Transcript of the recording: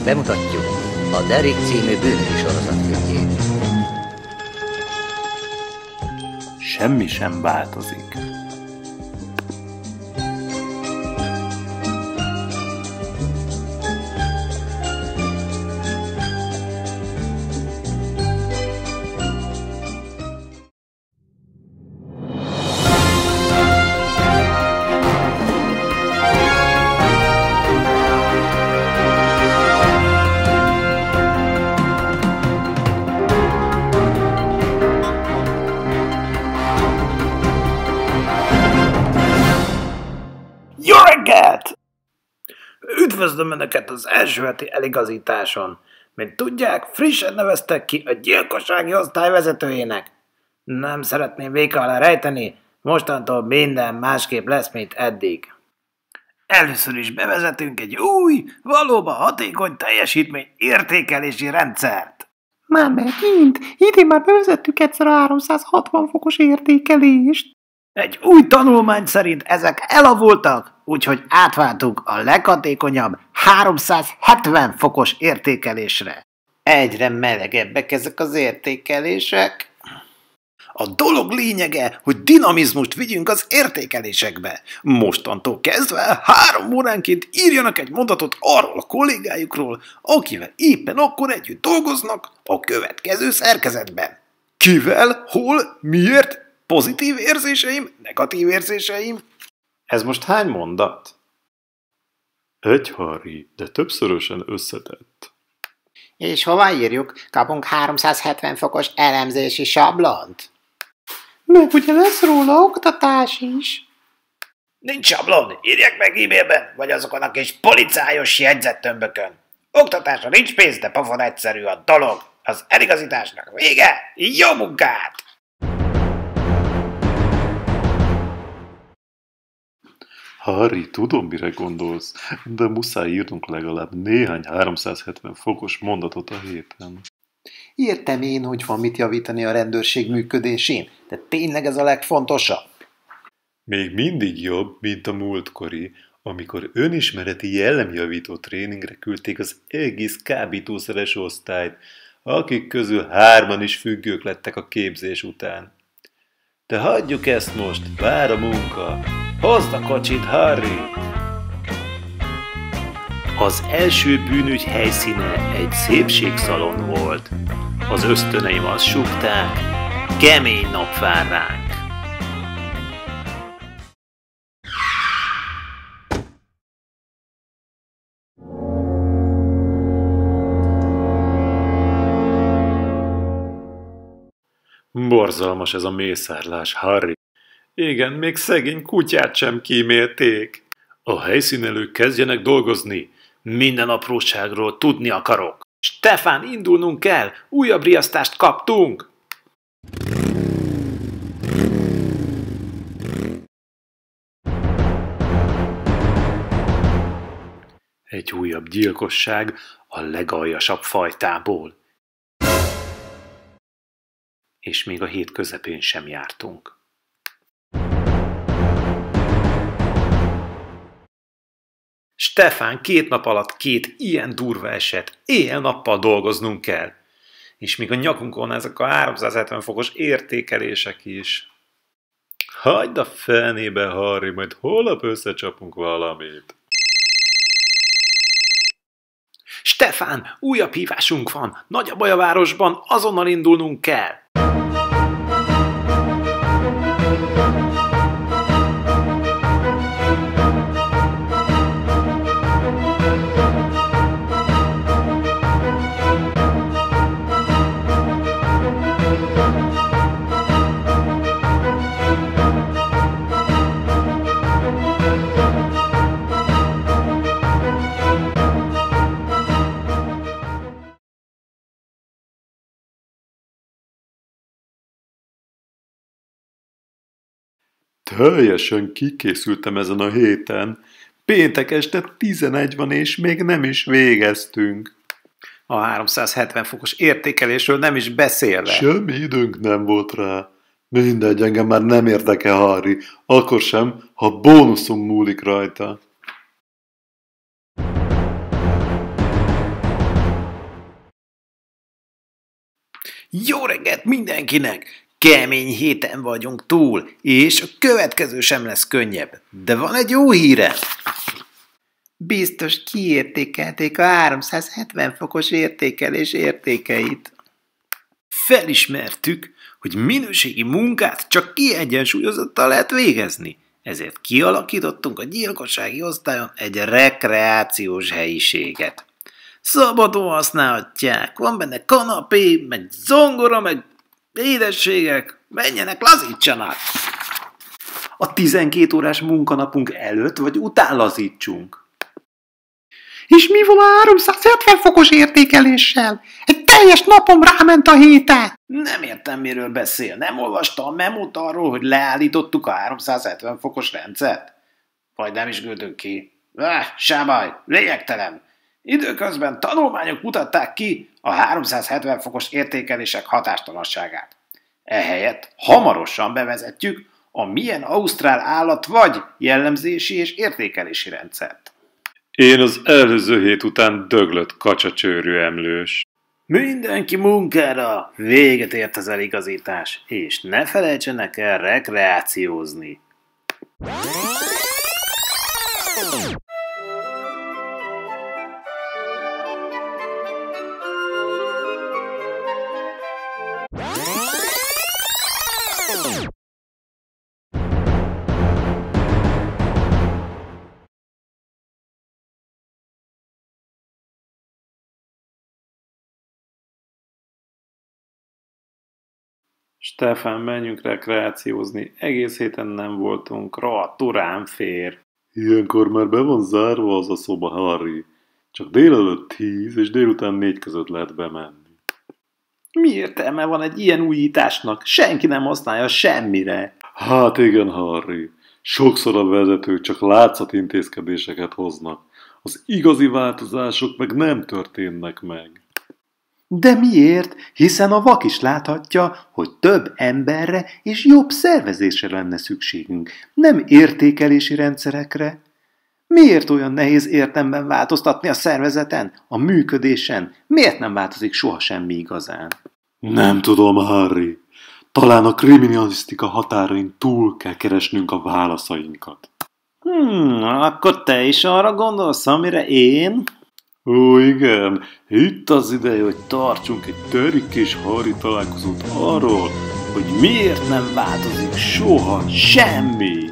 bemutatjuk a Derrick című bűnügyi sorozatfilmjét. Semmi sem változik. Jó reggelt! Üdvözlöm Önöket az első heti eligazításon. Mint tudják, frissen neveztek ki a gyilkossági osztály vezetőjének. Nem szeretném véka alá rejteni, mostantól minden másképp lesz, mint eddig. Először is bevezetünk egy új, valóban hatékony teljesítmény értékelési rendszert. Már megint? Idén már bevezettük egyszer a 360 fokos értékelést. Egy új tanulmány szerint ezek elavultak, úgyhogy átváltunk a leghatékonyabb 370 fokos értékelésre. Egyre melegebbek ezek az értékelések. A dolog lényege, hogy dinamizmust vigyünk az értékelésekbe. Mostantól kezdve 3 óránként írjanak egy mondatot arról a kollégájukról, akivel éppen akkor együtt dolgoznak a következő szerkezetben. Kivel, hol, miért? Pozitív érzéseim, negatív érzéseim. Ez most hány mondat? Egy, Harry, de többszörösen összetett. És hova írjuk? Kapunk 370 fokos elemzési sablont? Meg ugye lesz róla oktatás is. Nincs sablon, írják meg e-mailben, vagy azokon a kis policájos jegyzettömbökön. Oktatásra nincs pénz, de pofon egyszerű a dolog. Az eligazításnak vége, jó munkát! Harry, tudom, mire gondolsz, de muszáj írnunk legalább néhány 370 fokos mondatot a héten. Értem én, hogy van mit javítani a rendőrség működésén, de tényleg ez a legfontosabb. Még mindig jobb, mint a múltkori, amikor önismereti jellemjavító tréningre küldték az egész kábítószeres osztályt, akik közül 3 is függők lettek a képzés után. De hagyjuk ezt most, vár a munka. Hozd a kocsit, Harry! Az első bűnügy helyszíne egy szépségszalon volt. Az ösztöneim azt súgták, kemény nap vár ránk. Borzalmas ez a mészárlás, Harry. Igen, még szegény kutyát sem kímélték. A helyszínelők kezdjenek dolgozni. Minden apróságról tudni akarok. Stefán, indulnunk kell! Újabb riasztást kaptunk! Egy újabb gyilkosság a legaljasabb fajtából. És még a hét közepén sem jártunk. Stefán, 2 nap alatt 2 ilyen durva eset, éjjel-nappal dolgoznunk kell. És még a nyakunkon ezek a 370 fokos értékelések is. Hagyd a fenébe, Harry, majd holnap összecsapunk valamit. Stefán, újabb hívásunk van, nagy a baj a városban, azonnal indulnunk kell. Teljesen kikészültem ezen a héten. Péntek este 11 van, és még nem is végeztünk. A 370 fokos értékelésről nem is beszélve. Semmi időnk nem volt rá. Mindegy, engem már nem érdekel, Harry. Akkor sem, ha bónuszom múlik rajta. Jó reggelt mindenkinek! Kemény héten vagyunk túl, és a következő sem lesz könnyebb. De van egy jó híre! Biztos kiértékelték a 370 fokos értékelés értékeit. Felismertük, hogy minőségi munkát csak kiegyensúlyozottan lehet végezni. Ezért kialakítottunk a gyilkossági osztályon egy rekreációs helyiséget. Szabadon használhatják, van benne kanapé, meg zongora, meg édességek, menjenek, lazítsanak! A 12 órás munkanapunk előtt vagy után lazítsunk? És mi van a 370 fokos értékeléssel? Egy teljes napom ráment a héten! Nem értem, miről beszél. Nem olvasta a memót arról, hogy leállítottuk a 370 fokos rendszert? Vagy nem is küldtük ki? Se baj, lényegtelen. Időközben tanulmányok mutatták ki a 370 fokos értékelések hatástalanságát. Ehelyett hamarosan bevezetjük a milyen ausztrál állat vagy jellemzési és értékelési rendszert. Én az előző hét után döglött kacsacsőrű emlős. Mindenki munkára! Véget ért az eligazítás, és ne felejtsenek el rekreációzni. Stefán, menjünk rekreációzni. Egész héten nem voltunk, rohadt urán fér. Ilyenkor már be van zárva az a szoba, Harry. Csak délelőtt 10 és délután 4 között lehet bemenni. Mi értelme van egy ilyen újításnak? Senki nem használja semmire. Hát igen, Harry. Sokszor a vezetők csak látszatintézkedéseket hoznak. Az igazi változások meg nem történnek meg. De miért? Hiszen a vak is láthatja, hogy több emberre és jobb szervezésre lenne szükségünk, nem értékelési rendszerekre. Miért olyan nehéz értemben változtatni a szervezeten, a működésen? Miért nem változik soha semmi igazán? Nem tudom, Harry. Talán a kriminalisztika határain túl kell keresnünk a válaszainkat. Akkor te is arra gondolsz, amire én? Ó, igen, itt az ideje, hogy tartsunk egy Derrick és Harry találkozót arról, hogy miért nem változik soha semmi.